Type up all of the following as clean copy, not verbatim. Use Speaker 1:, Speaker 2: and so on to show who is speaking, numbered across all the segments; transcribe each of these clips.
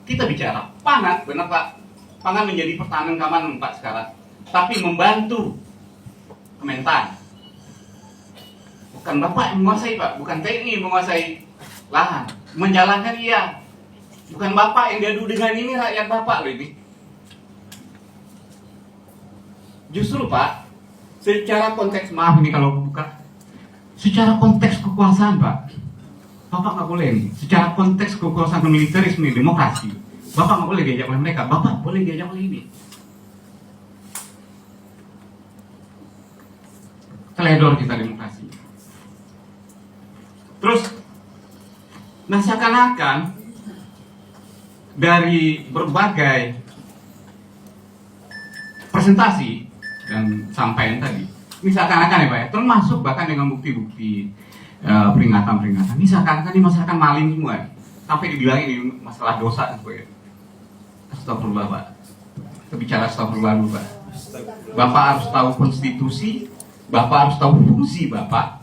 Speaker 1: kita bicara pangan, benar Pak, pangan menjadi pertahanan keamanan Pak sekarang, tapi membantu Kementan. Bukan Bapak yang menguasai Pak, bukan TNI menguasai lahan, menjalankan iya. Bukan Bapak yang diadu dengan ini rakyat Bapak loh ini. Justru Pak, secara konteks, maaf ini kalau buka, secara konteks kekuasaan Pak, Bapak nggak boleh nih. Secara konteks kekuasaan militerisme demokrasi, Bapak nggak boleh diajak oleh mereka. Bapak boleh diajak oleh ini. Teledor kita demokrasi. Terus, nah seakan-akan dari berbagai presentasi dan sampaian tadi, ini seakan-akan ya Pak ya, termasuk bahkan dengan bukti-bukti peringatan-peringatan, ini seakan-akan ini masyarakat maling semua ya. Sampai dibilang ini masalah dosa ya. Astagfirullah Pak, kita bicara astagfirullah dulu Pak. Bapak harus tahu konstitusi, Bapak harus tahu fungsi Bapak,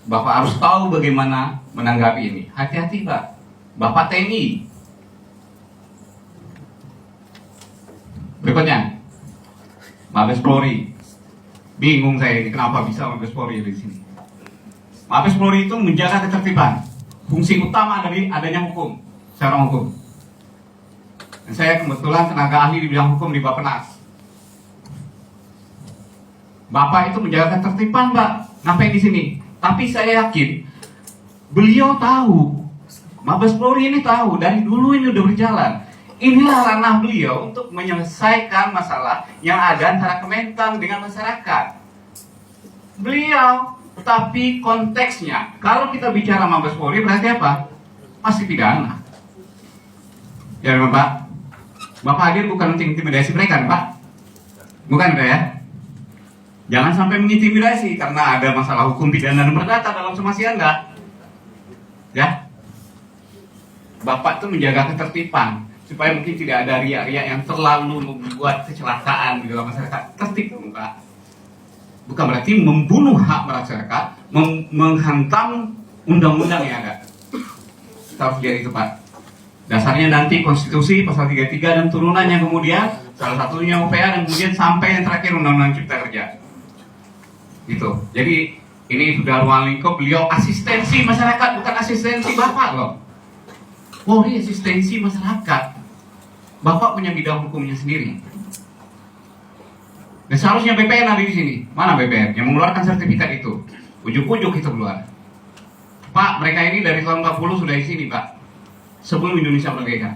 Speaker 1: Bapak harus tahu bagaimana menanggapi ini. Hati-hati Pak, Bapak TNI. Berikutnya, Mabes Polri. Bingung saya ini kenapa bisa Mabes Polri di sini. Mabes Polri itu menjaga ketertiban. Fungsi utama dari adanya hukum, secara hukum. Dan saya kebetulan tenaga ahli di bidang hukum di Bappenas. Bapak itu menjaga ketertiban, Pak. Ngapain di sini? Tapi saya yakin beliau tahu, Mabes Polri ini tahu dari dulu ini udah berjalan. Inilah ranah beliau untuk menyelesaikan masalah yang ada antara Kementan dengan masyarakat. Beliau, tapi konteksnya, kalau kita bicara Mabes Polri berarti apa? Pasti pidana. Ya Pak, Bapak hadir bukan untuk intimidasi mereka, Pak. Bukan ya? Jangan sampai mengintimidasi karena ada masalah hukum pidana dan perdata dalam somasi Anda. Ya, Bapak itu menjaga ketertiban supaya mungkin tidak ada riak-riak yang terlalu membuat kecelakaan di dalam masyarakat. Tertib, Pak. Bukan berarti membunuh hak masyarakat, menghantam undang-undang yang ada. Kita harus lihat itu, Pak. Dasarnya nanti konstitusi pasal 33 dan turunannya, kemudian salah satunya UPA, dan kemudian sampai yang terakhir undang-undang cipta kerja. Gitu. Jadi ini sudah ruang lingkup beliau asistensi masyarakat, bukan asistensi Bapak loh. Polri asistensi masyarakat. Bapak punya bidang hukumnya sendiri. Dan seharusnya BPN ada di sini. Mana BPN yang mengeluarkan sertifikat itu? Ujuk-ujuk itu keluar. Pak, mereka ini dari tahun 40 sudah di sini, Pak. Sebelum Indonesia merdeka.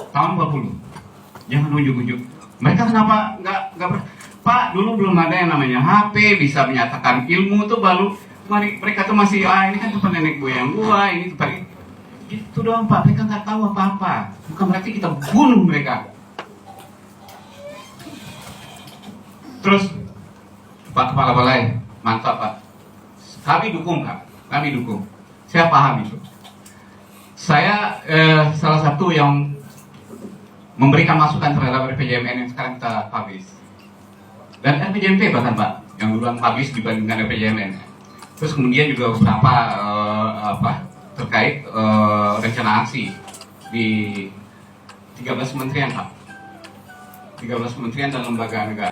Speaker 1: Tahun 40. Jangan ujuk-ujuk. Mereka kenapa nggak Pak, dulu belum ada yang namanya HP, bisa menyatakan ilmu tuh baru. Mereka tuh masih, ini kan tempat nenek moyang gua, ini tempat ini. Gitu doang Pak, mereka nggak tahu apa-apa. Bukan berarti kita bunuh mereka. Terus, Pak Kepala Balai, mantap Pak. Kami dukung Pak, kami dukung. Saya paham itu. Saya salah satu yang memberikan masukan terhadap RPJMN yang sekarang kita publish. Dan RPJMP bahkan Pak, yang duluan publish dibandingkan RPJMN. Terus kemudian juga beberapa terkait rencana aksi di 13 kementerian Pak. 13 kementerian dan lembaga negara.